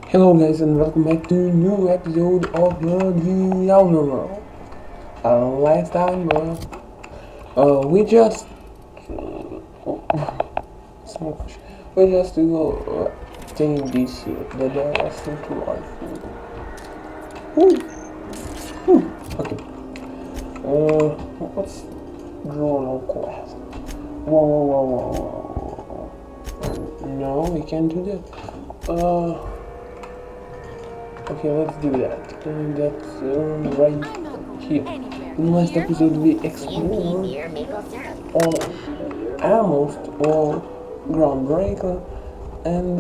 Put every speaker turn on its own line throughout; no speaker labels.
Hello guys and welcome back to a new episode of the Outer World. Last time we just smoke. We just go taking this here. The door was still too hard. Okay. Let's draw a quest. Whoa. No, we can't do that. Okay, let's do that. That's right here. In the last episode, we explored almost all Groundbraker, and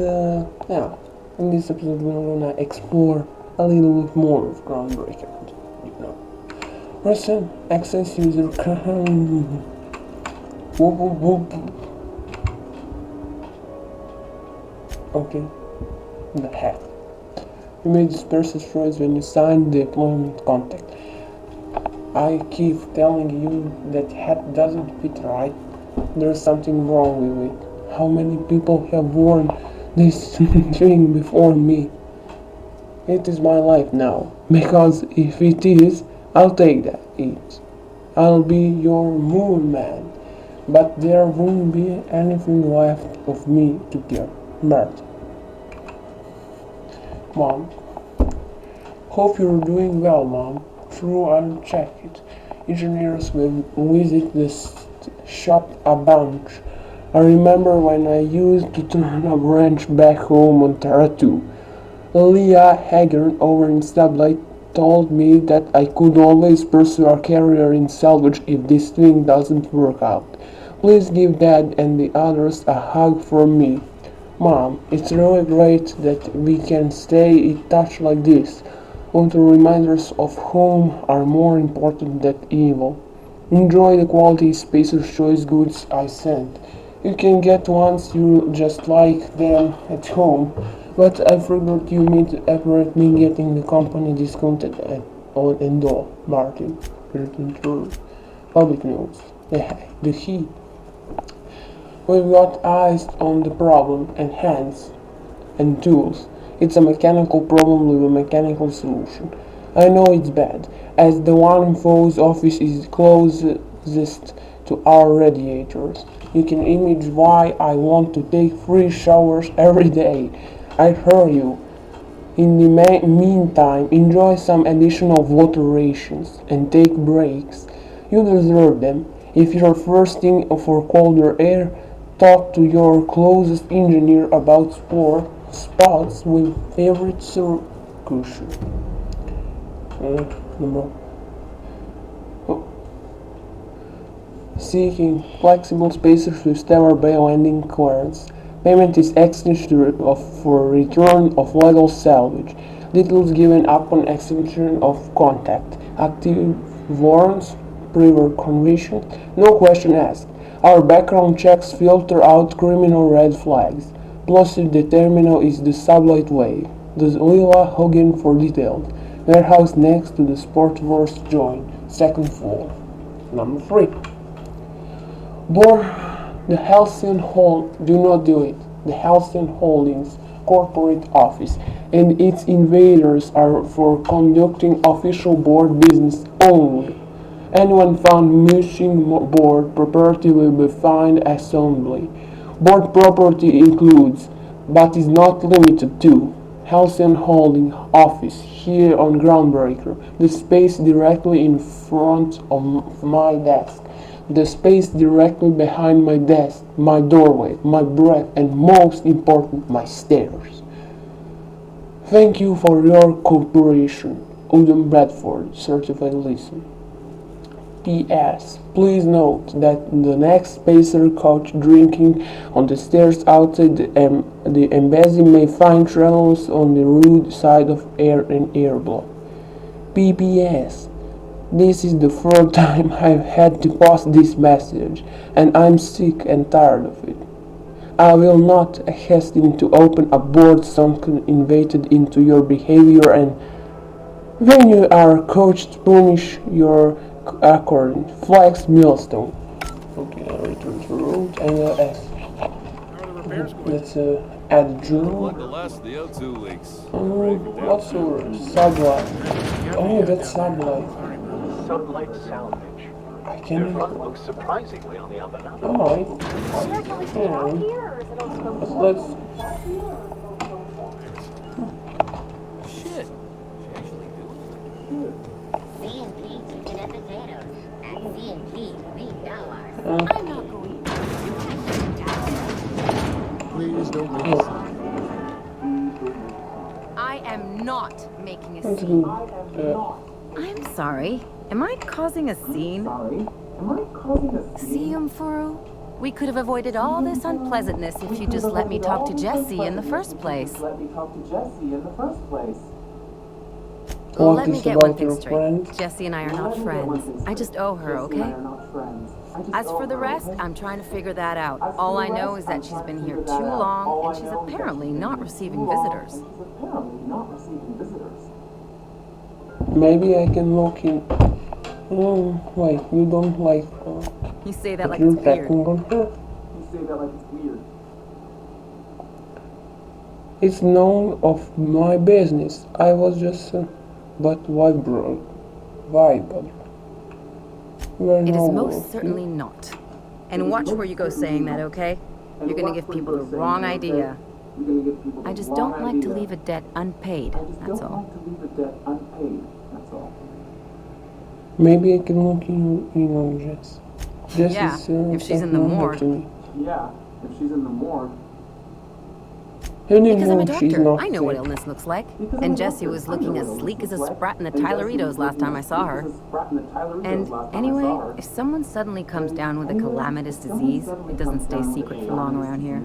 yeah, in this episode, we're gonna explore a little bit more of Groundbreaker. You know, recent access user. Okay, the heck. You made dispersive choice when you signed the employment contract. I keep telling you that hat doesn't fit right. There's something wrong with it. How many people have worn this thing before me? It is my life now. Because if it is, I'll take that. I'll be your moon man. But there won't be anything left of me to care. Bert. Mom. Hope you're doing well, Mom. True, I'll check it. Engineers will visit this shop a bunch. I remember when I used to turn a branch back home on Terra 2. Leah Haggard over in Sublight told me that I could always pursue a career in salvage if this thing doesn't work out. Please give Dad and the others a hug from me. Mom, it's really great that we can stay in touch like this. Little reminders of home are more important than evil. Enjoy the quality Spacer's Choice goods I sent. You can get ones you just like them at home, but I figured you may appreciate me getting the company discounted at all and all. Martin, written through public news. The heat. We've got eyes on the problem and hands and tools. It's a mechanical problem with a mechanical solution. I know it's bad, as the one in Foe's office is closest to our radiators. You can imagine why I want to take free showers every day. I hear you. In the meantime, enjoy some additional water rations and take breaks. You deserve them. If you're thirsting for colder air, talk to your closest engineer about spots with favorite circussion. Seeking flexible spaces with stellar bending clearance. Payment is exchanged for return of legal salvage. Details given upon extinction of contact. Active warrants, prior conviction, no question asked. Our background checks filter out criminal red flags. Plus the terminal is the Sublight Way. The Lila Hogan for details. Warehouse next to the Sportverse joint. Second floor. Number 3. Board the Halcyon Hall. Do not do it. The Halcyon Holdings corporate office and its invaders are for conducting official board business only. Anyone found missing board property will be fined assembly. Board property includes, but is not limited to, Halcyon Holding Office here on Groundbreaker, the space directly in front of my desk, the space directly behind my desk, my doorway, my breath, and most important, my stairs. Thank you for your cooperation. Udom Bradford, certified listener. P.S. Please note that the next spacer caught drinking on the stairs outside the embassy may find travelers on the rude side of air and airblock. P.P.S. This is the third time I've had to post this message, and I'm sick and tired of it. I will not hesitate to open a board sunken invaded into your behavior, and when you are coached, punish your according. Flex Millstone. Okay, I return to road and S.
How are the repairs going?
Let's add jewel.
Like the last of the O2 leaks.
What's your sublight? Oh, that's sublight.
Sunlight salvage.
I
Their
can.
front looks surprisingly on the up and up.
Alright.
Yeah.
But let's.
Shit. She actually do it?
C&P chicken and potatoes. At C&P, we know ours.
Uh,
I'm not going to.
Please don't make a scene.
I am not making a
let's
scene.
go.
I'm sorry. Am I causing a scene? See, Furu? We could have avoided all this unpleasantness if you just let me talk to Jesse in the first place. Well, let me
is
get one
about
thing
your
straight.
friend?
Jessie and I are not friends. I just owe her, okay? As for the rest, I'm trying to figure that out. All I know is that she's been here too long, and she's apparently not receiving visitors.
Maybe I can look in. Wait, you don't like her.
You say that
But
like it's
you're
weird.
checking on her? It's none of my business. I was just. But why, bro? Why, brother?
It is most certainly not. And watch where you go saying that, okay? You're gonna give people the wrong idea. I just don't like to leave a debt unpaid, that's all.
Maybe I can look in on Jess. Jess
Yeah,
is,
if she's in the
second number
morgue.
to me.
Because I'm a
She's
doctor.
not
I know what
sick.
illness looks like. And Jessie was looking as sleek as a sprat in the Tyleritos last time I saw her. And anyway, if someone suddenly comes down with a calamitous disease, it doesn't stay secret for long around here.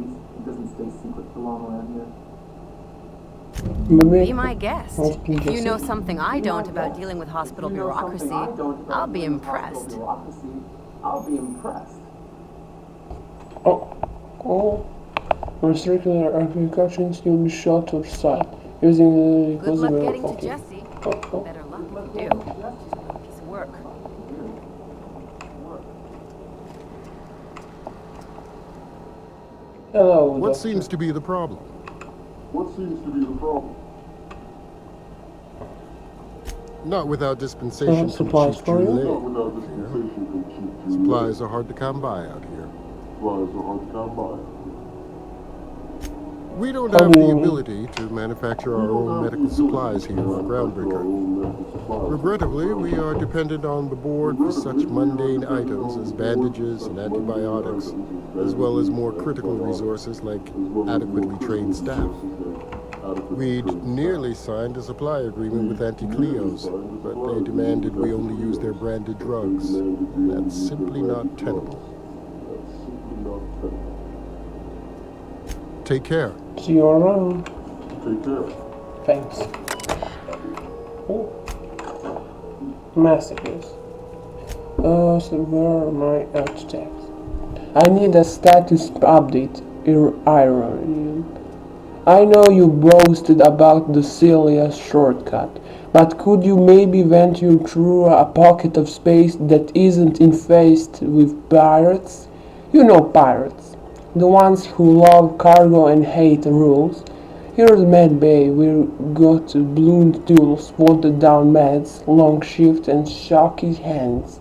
Maybe
Be my guest. If you know something I don't about dealing with hospital bureaucracy, I'll be impressed.
Oh. Recircular applications, you'll be shot or sight using the
Good luck
possible.
getting to
Okay.
Jessie. Better luck if you do. She's a piece of work.
Hello.
What
doctor.
seems to be the problem? Not without dispensation from
supplies
Chief
for you?
Julie. Supplies are hard to come by out here. We don't have the ability to manufacture our own medical supplies here on Groundbraker. Regrettably, we are dependent on the board for such mundane items as bandages and antibiotics, as well as more critical resources like adequately trained staff. We'd nearly signed a supply agreement with Anti-Cleos, but they demanded we only use their branded drugs, and that's simply not tenable. Take care.
See you around. Thanks. Oh. Messages. So where are my hashtags? I need a status update. Irony. I know you boasted about the Celia shortcut, but could you maybe venture through a pocket of space that isn't infested with pirates? You know pirates. The ones who love cargo and hate rules. Here's Med Bay, we got balloon tools, watered down meds, long shift and shocky hands.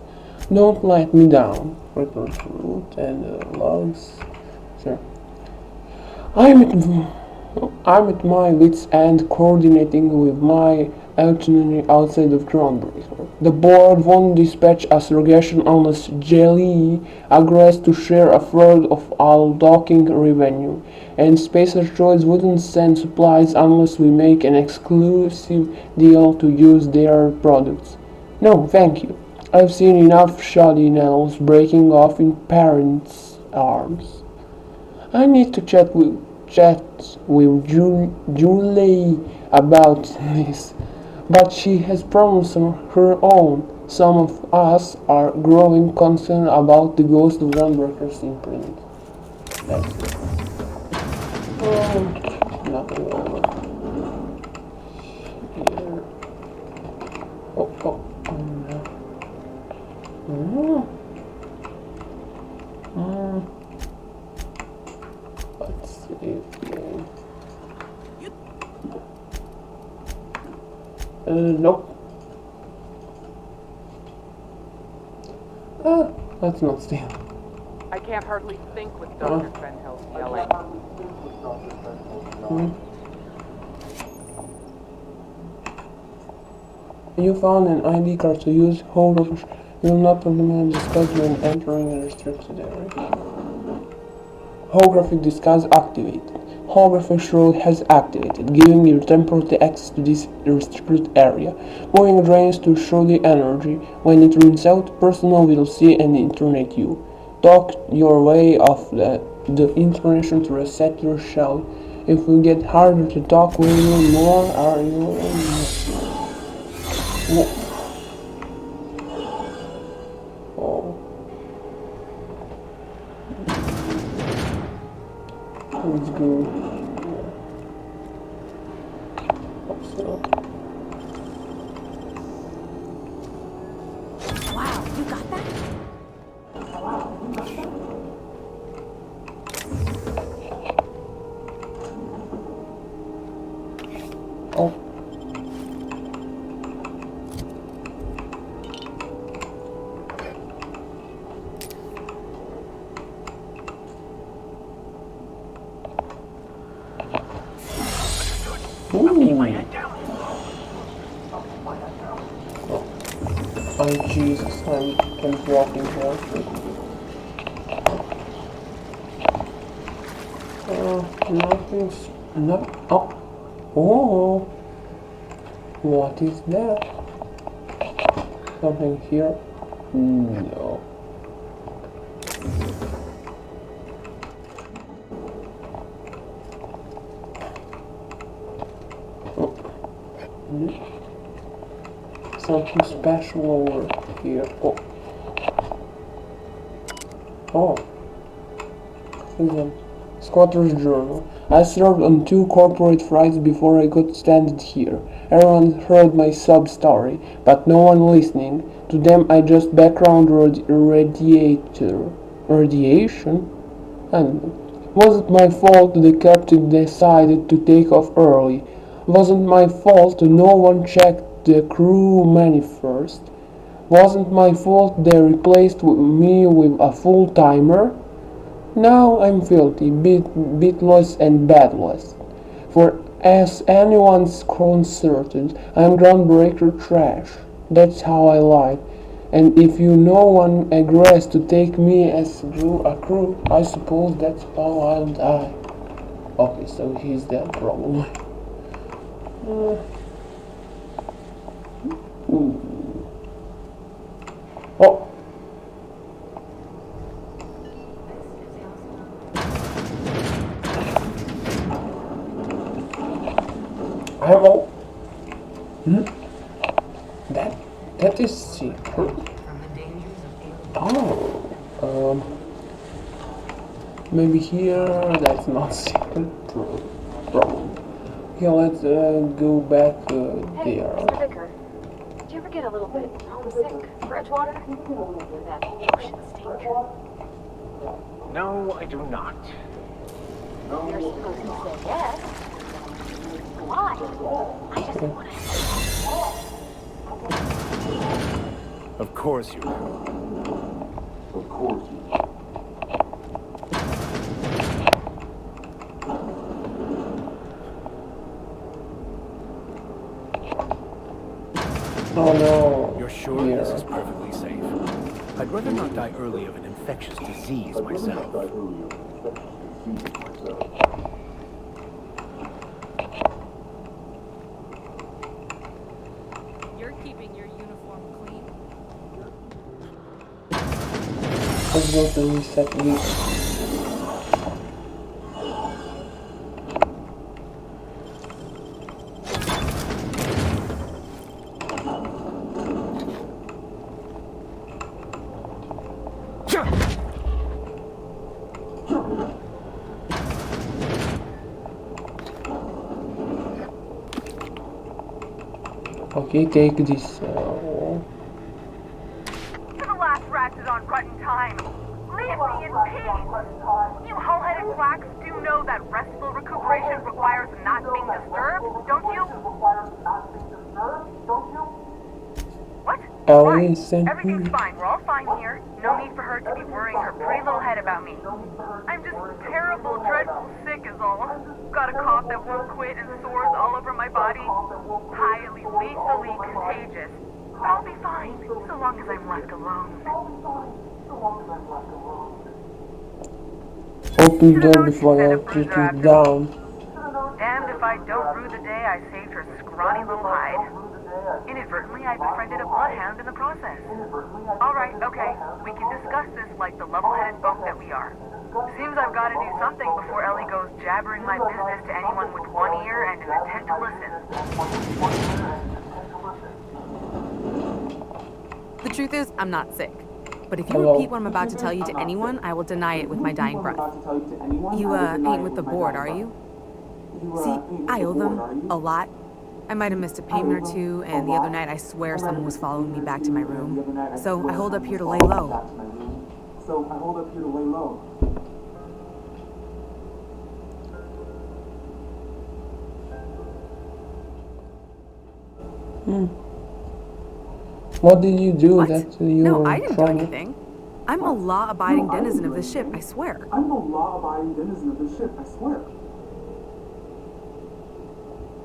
Don't let me down. Record route and logs. Sure. I'm at my wits' end coordinating with my itinerary outside of Groundbraker. The board won't dispatch a surrogation unless Jelly agrees to share a third of all docking revenue, and Spacer Choice wouldn't send supplies unless we make an exclusive deal to use their products. No, thank you. I've seen enough shoddy nails breaking off in parents' arms. I need to chat with Julie about this, but she has problems of her own. Some of us are growing concerned about the ghost of Groundbreaker's imprint. That's it. Nothing over here. Let's see. Nope. Let's not steal.
I can't hardly think with Dr. Trenhill's yelling.
You found an ID card to use. However, you will not permanently discuss when entering a restricted area. Holographic disguise activated. Holographic shroud has activated, giving you temporary access to this restricted area. Moving drains to show the energy. When it runs out, personnel will see and internet you. Talk your way off the information to reset your shell. If you get harder to talk, will you more? Are you? Oh. Let's go.
Wow, you got that?
Oh. Oh Jesus, I'm kind of walking here. Nothing's not. Oh, what is that? Something here? No. Something special over here. Oh. Squatter's Journal. I served on 2 corporate flights before I got stranded here. Everyone heard my sub-story, but no one listening. To them I just background radiation? And was it my fault the captain decided to take off early? Wasn't my fault no one checked the crew manifest? Wasn't my fault they replaced me with a full-timer? Now I'm filthy, bitless and badless. For as anyone's concerned, I'm groundbreaker trash. That's how I live. And if no one agrees to take me as a crew, I suppose that's how I'll die. Okay, so he's dead probably. Oh. Hello. That is secret. Oh. Maybe here. That's not secret. Problem. Okay, let's go back
Hey,
there.
Mr. Vicker, do you ever get a little bit homesick for Edgewater? That ocean stink.
No, I do not.
You're supposed to say yes. Why? I just want to.
Of course you do. Of course you do.
Oh no.
You're sure this is perfectly safe? I'd rather not die early of an infectious disease myself.
You're keeping your uniform clean.
Let's go to reset week. Okay, take this.
For the last ratchet on rotten time. Leave me in peace. You hull-headed blacks do know that restful recuperation requires not being disturbed, don't you?
Ellie sent me.
Everything's fine. We're all fine here. No need for her to be worrying her pretty little head about me. I'm just terrible, dreadful sick is all. Got a cough that won't quit and sores all over my body. Highly, lethally contagious. But I'll be fine, so long as I'm left alone.
Open the door before I put it down.
Damned if I don't rue the day I saved her scrawny little hide. Inadvertently, I befriended a bloodhound in the process. Alright, okay, we can discuss this like the level-headed folk that we are. Seems I've got to do something before Ellie goes jabbering my business to anyone with one ear and an intent to listen.
The truth is, I'm not sick. But if you
Hello.
repeat what I'm about to tell you to anyone, I will deny it with my dying breath. You, ain't with the board, are you? See, I owe them a lot. I might have missed a payment or two, and the other night I swear someone was following me back to my room. So I hold up here to lay low.
What did you do
What?
that you
No,
were
I didn't do
trying?
anything. I'm a law-abiding denizen of this ship, I swear.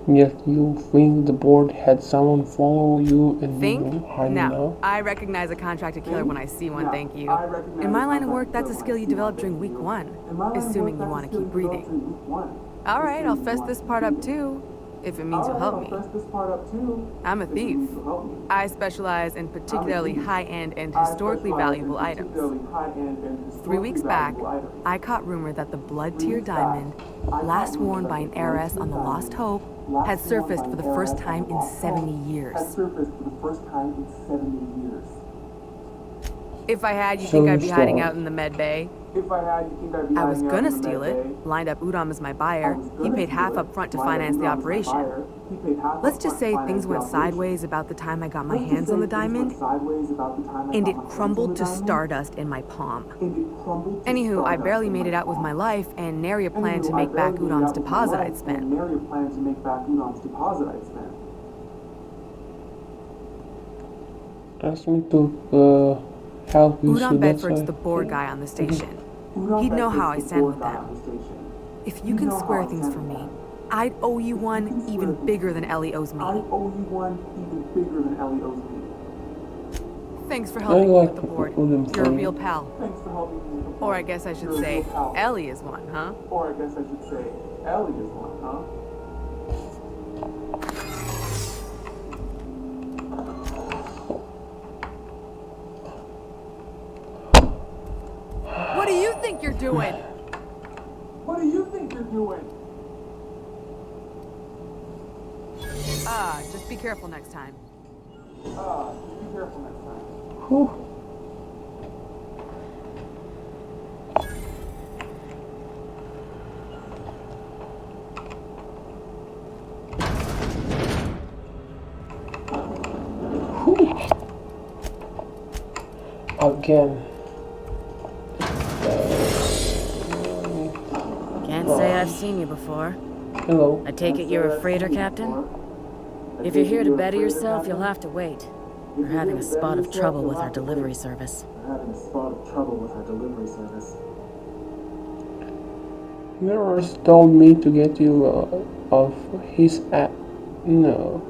Yet you think the board had someone follow you and you
Think?
hiding
No.
out?
I recognize a contracted killer when I see one, thank you. In my line of work, that's a skill you develop during week 1, assuming you want to keep breathing. Alright, I'll fess this part up too, if it means you'll help me. I'm a thief. I specialize in particularly high-end and historically valuable items. 3 weeks back, I caught rumor that the blood-tier diamond, last worn by an heiress on the Lost Hope, had surfaced for the first time in 70 years. If I had, you think I'd be hiding out in the med bay? I was gonna steal it, lined up Udom as my buyer. He paid half up front to finance the operation. Let's just say things went sideways about the time I got my hands on the diamond, and it crumbled to stardust in my palm. Anywho, I barely made it out with my life, and nary a plan to make back Udom's deposit I'd spent.
Ask me to help you, so
Udom
that's
Bedford's
why.
the board guy on the station. He'd know how I stand with them. If you can square things for me, I'd owe you one even bigger than Ellie owes me. Thanks for helping me with the board. You're a real pal. Or I guess I should say, Ellie is one, huh? What do you think you're doing? Just be careful next time.
Whew. Again.
Can't say I've seen you before.
Hello.
I take it you're a freighter captain? If you're here to better yourself, you'll have to wait. We're having a spot of trouble with our delivery service.
Mirrors told me to get you off his app. No.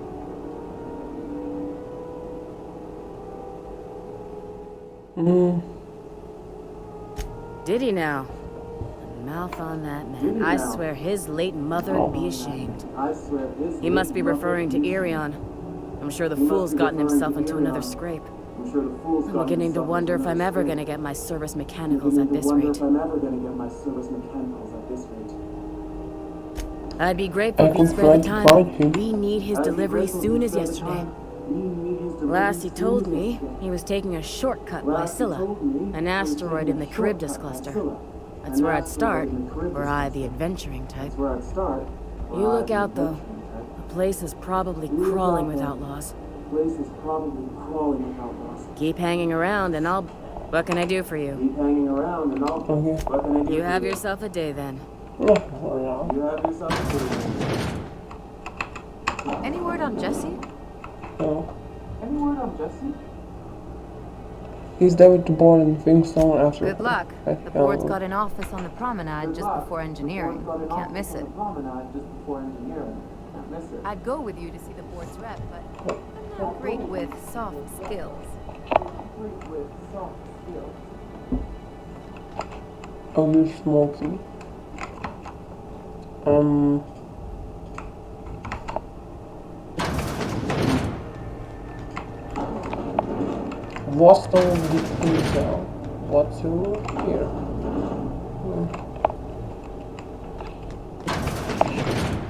Did he now? Mouth on that man. I swear his late mother would be ashamed. He must be referring to Irion. I'm sure the fool's gotten himself into another scrape. I'm beginning to wonder if I'm ever gonna get my service mechanicals at this rate. I'd be grateful if he'd spare the time. We need his delivery soon as yesterday. Last he told me, he was taking a shortcut by Scylla, an asteroid in the Charybdis cluster. That's where I'd start, were I the adventuring type. You look out, though. The place is probably crawling with outlaws. Keep hanging around and I'll... What can I do for you? You have yourself a day, then. Any word on Jesse?
No. He's David to board and thinks someone after.
Good luck. The board's got an office on the promenade just before engineering. You can't miss it. I'd go with you to see the board's rep, but I'm not great with soft skills.
Oh, you're smoking. What's the detail? What's here?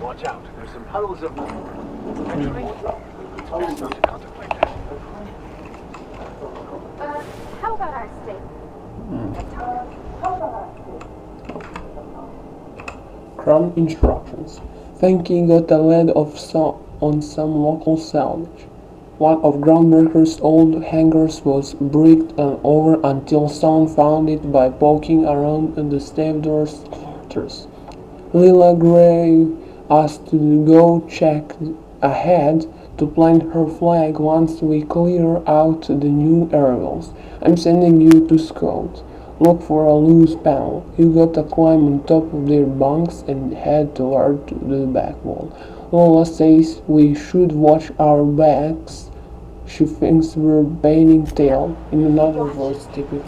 Watch out, there's some puddles of... Actually, best not to contemplate that.
How about I stay?
Crumb instructions. Thinking got the lead of on some local salvage. One of Groundbreaker's old hangars was bricked and over until someone found it by poking around in the stevedore's clutters. Lila Gray asked to go check ahead to plant her flag once we clear out the new aerials. I'm sending you to scout. Look for a loose panel. You gotta climb on top of their bunks and head toward the back wall. Lola says we should watch our backs. She thinks we're baiting tail. In another voice, typically.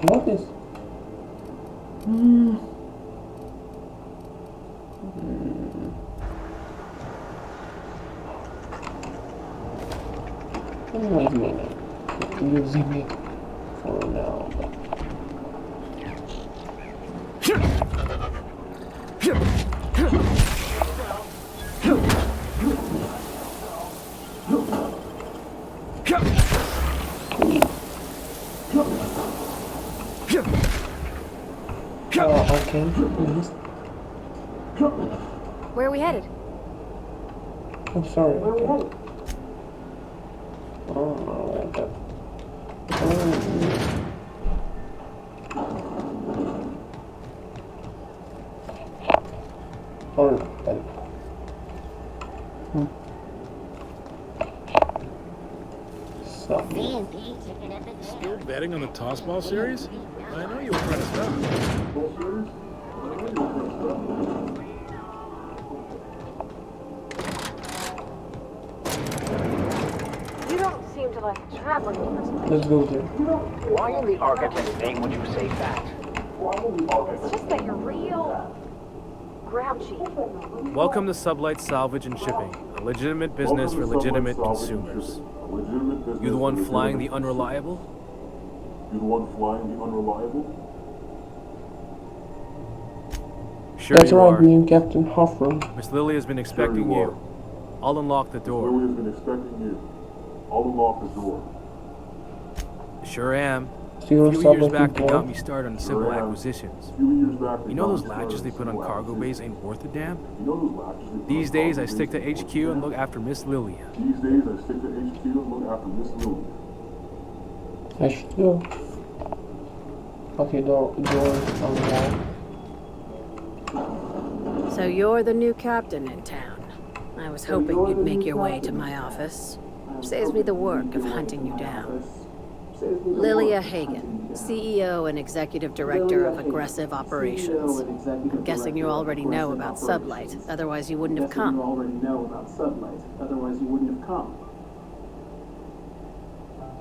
What is? Wait a minute. I'm using it for now. Okay, please.
Where are we headed?
I'm sorry. Oh, like that.
Still betting on the tossball series? I know you were trying to stop.
You don't seem to like traveling.
Let's go there.
Why in the architect's name would you say that?
It's just that you're real grouchy.
Welcome to Sublight Salvage and Shipping, a legitimate business for legitimate consumers. You the one flying the unreliable? Sure
That's
you
right,
are.
me and Captain Hoffer.
Miss Lily has been expecting you. I'll unlock the door. Sure am. A few years back, they got me started on simple acquisitions. You know those latches they put on cargo bays ain't worth a damn? These days, I stick to HQ and look after Miss Lilia.
I should do. Okay, door unlocked.
So you're the new captain in town. I was hoping you'd make your way to my office. Saves me the work of hunting you down. Lilia Hagen, CEO and Executive Director of Aggressive Operations. I'm guessing you already know about Sublight, otherwise you wouldn't have come.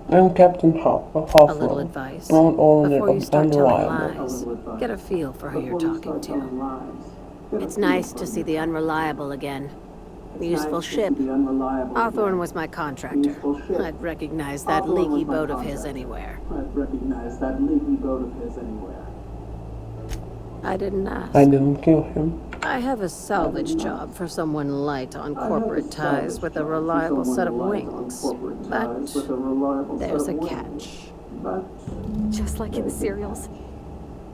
I'm Captain Hoffer.
A little advice. Before you start telling lies, get a feel for who you're talking to. It's nice to see the unreliable again. Useful ship. Hawthorne was my contractor. I'd recognize that leaky boat of his anywhere. I didn't ask.
I didn't kill him.
I have a salvage job for someone light on corporate ties with a reliable set of wings. But there's a catch.
Just like in the serials.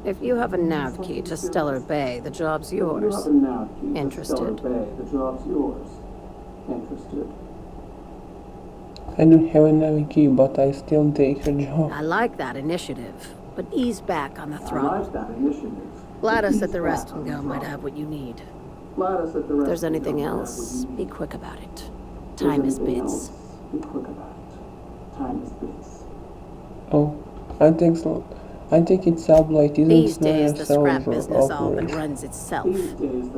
If you have a nav key to Stellar Bay, the job's yours. Interested?
I don't have a nav key, but I still take a job.
I like that initiative, but ease back on the throttle. Gladys at the Rest and Go might have what you need. If there's anything else, be quick about it. time is bits.
Oh, I think so. I think it's Sublight isn't
These
very
days, the scrap
self
business all but
operation.
runs itself.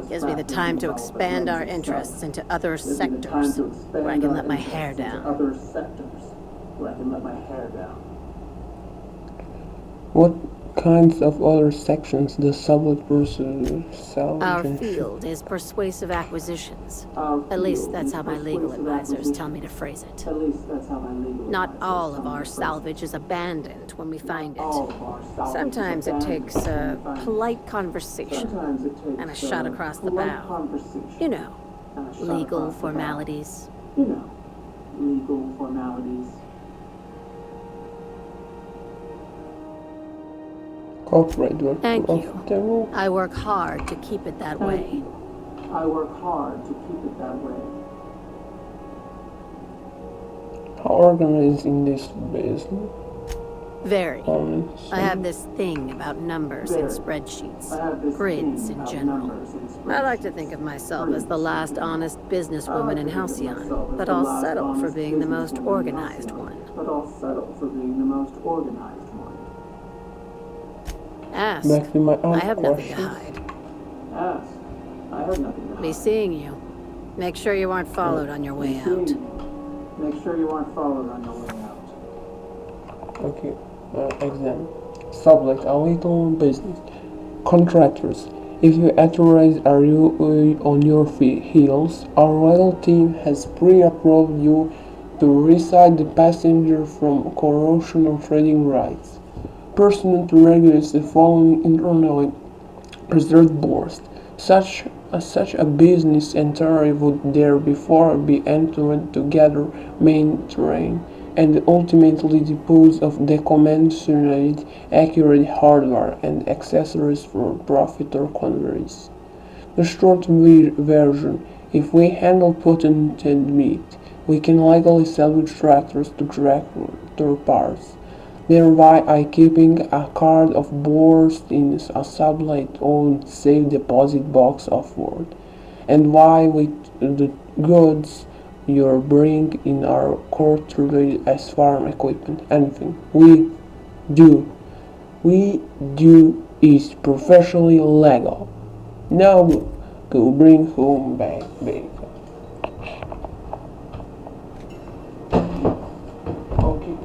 Gives me the time to expand our interests into other sectors, where I can let my hair down.
What kinds of other sections does Sublight pursue?
Our field is persuasive acquisitions. At least that's how my legal advisors tell me to phrase it. Not all of our salvage is abandoned when we find it. Sometimes it takes a polite conversation and a shot across the bow. You know, legal formalities.
Corporate work.
Thank you. I work hard to keep it that way.
How organized in this business?
Very. I have this thing about numbers in spreadsheets, grids in general. I like to think of myself as the last honest businesswoman in Halcyon, but I'll settle for being the most organized one. Ask. I have nothing to hide. Be seeing you. Make sure you aren't followed on your way out.
Okay, exam. Subject, a little business. Contractors. If you authorize are you on your heels, our legal team has pre-approved you to reside the passenger from corrosion or trading rights. Pursuant to regulate the following internally preserved boards. Such a business entirely would therefore be entered to gather main terrain and ultimately dispose of the commensurate accurate hardware and accessories for profit or convenience. The short version: if we handle patented meat, we can legally salvage tractors to tractor parts, thereby keeping a card of boards in a Sublight-owned safe deposit box afterward. And why with the goods you bring in our court related as farm equipment, anything we do is professionally legal. Now go bring home back, baby. Okay.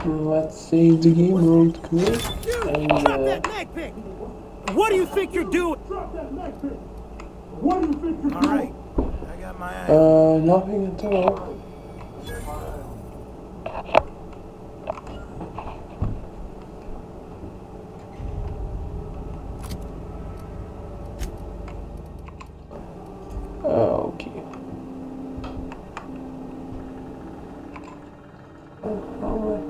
Let's save the game real quick. And,
Drop that neck pick! What do you think you're doing? Drop that neck pick! What do you think you're doing? Alright, I got my eye.
Nothing at all. Okay. How much?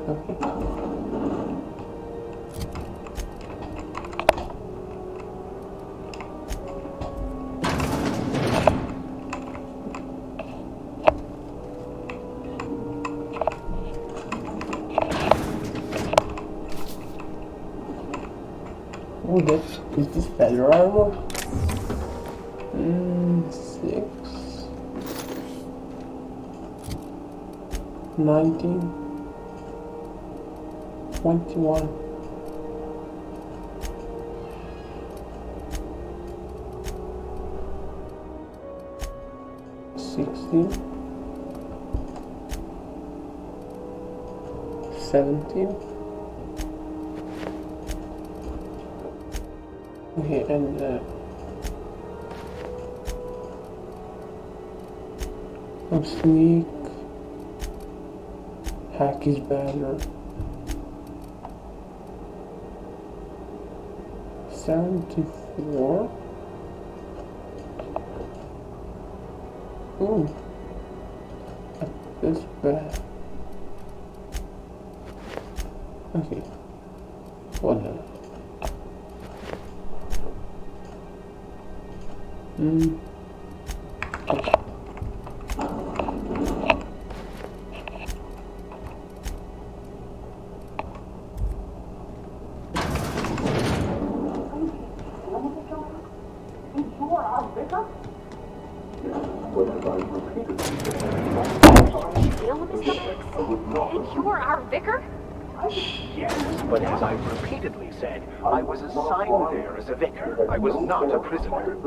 Okay. Oh, is this better armor? 6 19 21 16 17. Okay, and sneak Hack is better. 74. Ooh. That's bad. Okay. Whatever. Okay.
You're our vicar?
Yes, but as I've repeatedly said, I was assigned there as a vicar. I was not a prisoner.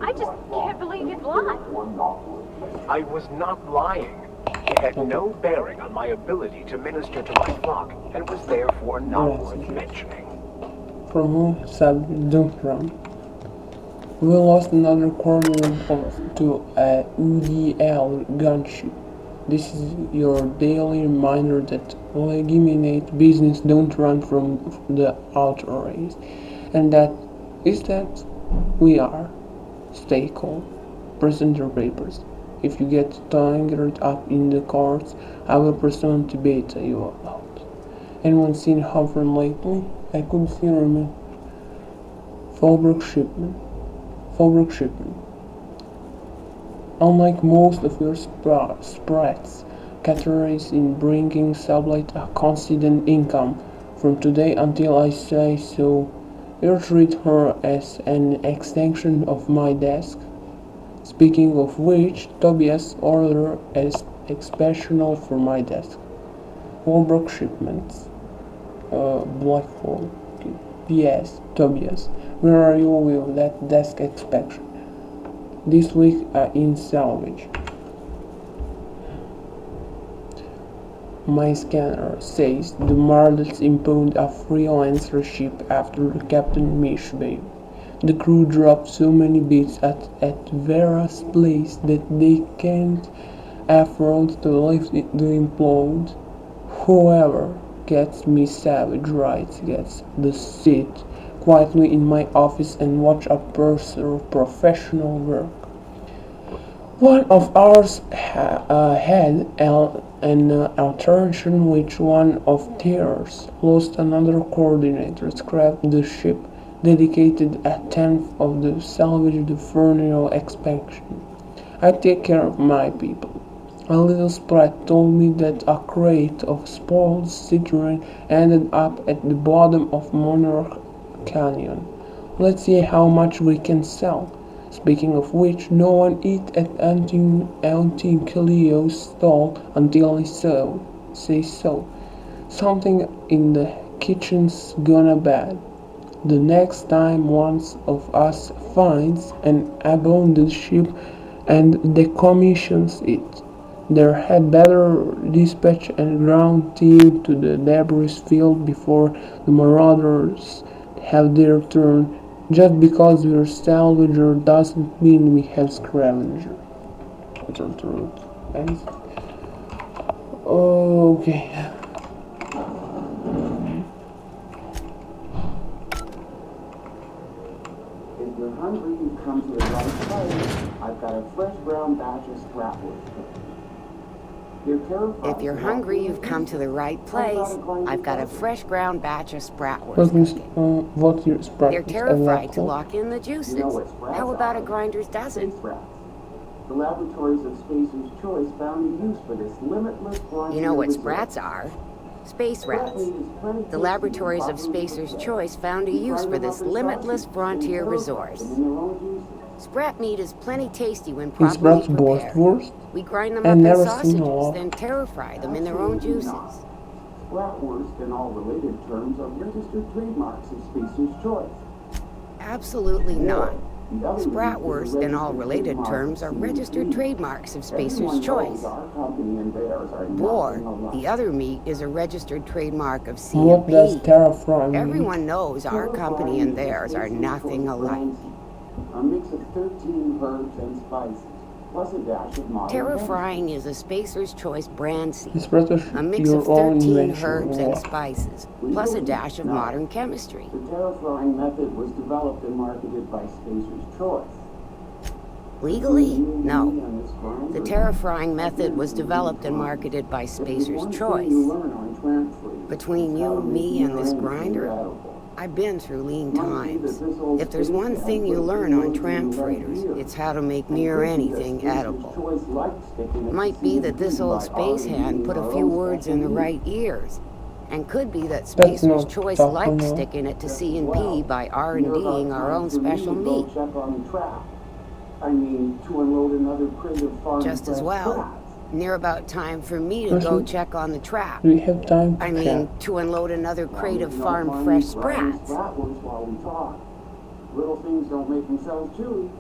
I just can't believe you'd lie.
I was not lying. It had no bearing on my ability to minister to my flock, and was therefore not worth mentioning.
From whom subject don't run. We lost another coordinate to a UDL gunship. This is your daily reminder that legitimate business don't run from the authorities, and that is that we are. Stay calm. Present your papers. If you get tangled up in the courts, I will personally debate you about. Anyone seen Hovern lately? I couldn't see him. Fallbrook shipment. Unlike most of your sprats, categories in bringing sublight a constant income from today until I say so. You treat her as an extension of my desk. Speaking of which, Tobias ordered as exceptional for my desk. Walbrook shipments. Blackhole. Yes, Tobias. Where are you with that desk inspection? This week in salvage. My scanner says the Marlets impounded a freelancer ship after Captain Mishbabe. The crew dropped so many bits at various places that they can't afford to lift the implode. Whoever gets me savage rights gets the sit quietly in my office and watch a professional work. One of ours had an altercation with one of theirs. Lost another coordinator, scrapped the ship, dedicated a tenth of the salvage to funeral expansion. I take care of my people. A little sprat told me that a crate of spoiled citroen ended up at the bottom of Monarch Canyon. Let's see how much we can sell. Speaking of which, no one eat at Auntie Cleo's stall until I say so. Something in the kitchen's gonna bad. The next time one of us finds an abandoned ship and decommissions it, there had better dispatch a ground team to the debris field before the marauders have their turn. Just because we're salvager doesn't mean we have scavenger. Okay.
If you're hungry, you come to the right place. I've got a fresh brown batch of scrapwood.
If you're hungry, you've come to the right place. I've got a fresh ground batch of spratwurst cooking. They're terrified to lock in the juices. How about a grinder's dozen?
The laboratories of Spacer's Choice found a use for this limitless frontier.
You know what sprats are? Space rats. The laboratories of Spacer's Choice found a use for this limitless frontier resource. Sprat meat is plenty tasty when properly prepared. We grind them up in sausages, then terra-fry them in their own juices.
Spratwurst and all related terms are registered trademarks of Spacer's Choice.
Absolutely not. Spratwurst and all related terms are registered trademarks of Spacer's Choice. Boar, the other meat, is a registered trademark of CMP. Everyone knows our company and theirs are nothing alike.
A mix of 13 herbs and spices. plus a dash of modern
Terra
chemistry.
Frying is a Spacer's Choice brand seed.
It's pretty
A mix
your
of
own
13
invention.
herbs and
What?
spices, plus a dash of modern chemistry.
The Terra Frying method was developed and marketed by Spacer's Choice.
Legally? No. The Terra Frying method was developed and marketed by Spacer's Choice. Between you, me, and this grinder, I've been through lean times. If there's one thing you learn on tramp freighters, it's how to make near anything edible. It might be that this old space hand put a few words in the right ears, and could be that Spacer's Choice liked sticking it to C&P by R&D'ing our own special meat.
I mean, to unload another crate of farm
Just as well. Near about time for me to go check on the trap.
We have time to
I mean, to unload another crate of farm fresh sprats.
While we talk. Little things don't make themselves chewy.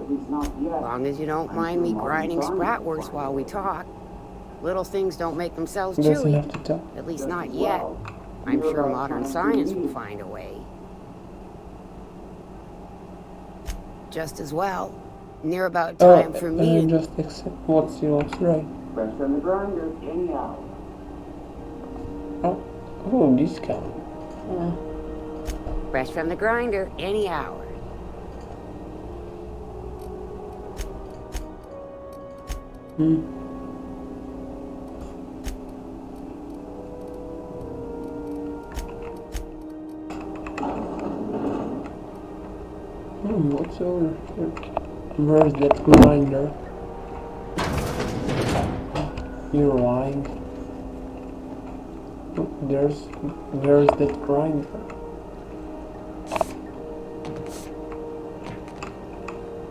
At least not yet.
As long as you don't mind me grinding spratwurst while we talk. Little things don't make themselves
Doesn't
chewy.
have to talk.
At least not yet. I'm sure modern science will find a way. Just as well. Near about time for me to
just accept what's yours, right?
Fresh from the grinder, any hour.
Oh, discount.
fresh from the grinder any hour.
What's over here? Where's that grinder? You're lying. Oh, there's that grinder.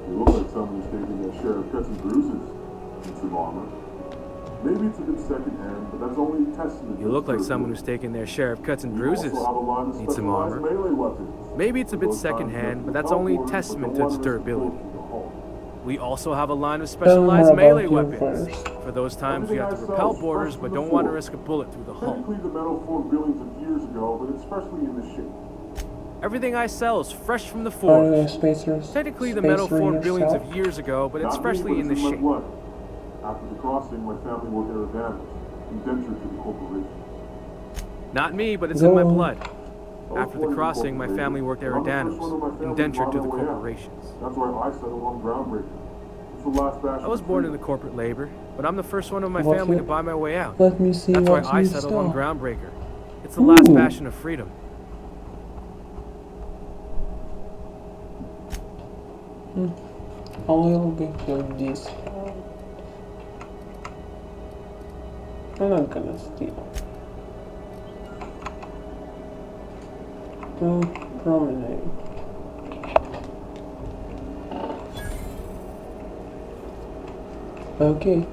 You look like someone who's taking their share of cuts and bruises and some armor. Maybe it's a bit secondhand, but that's only a testament.
You look like someone who's taken their share of cuts and bruises. Need some armor. Maybe it's a bit secondhand, but that's only a testament to its durability. We also have a line of specialized melee weapons. For those times we have to repel boarders, but don't want to risk a bullet through the hull.
Technically, the metal formed billions of years ago, but it's freshly in the shape.
Everything I sell is fresh from the forge. Technically, the metal formed billions of years ago, but it's freshly in the shape.
After the crossing, my family worked aerodynamics, indentured to the corporation.
Not me, but it's in my blood. After the crossing, my family worked aerodynamics, indentured to the corporations.
That's why I settled on Groundbraker. It's the last bastion.
I was born into corporate labor, but I'm the first one of my family to buy my way out.
Let me see.
That's why I settled on Groundbraker. It's the last bastion of freedom.
A little bit like this. I'm not gonna steal. Promenade. Okay,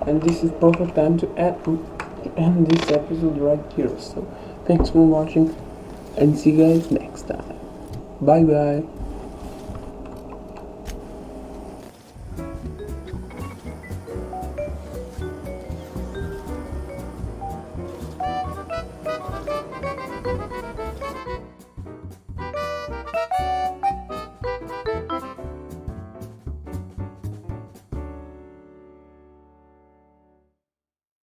and this is perfect time to end this episode right here. So thanks for watching and see you guys next time. Bye bye.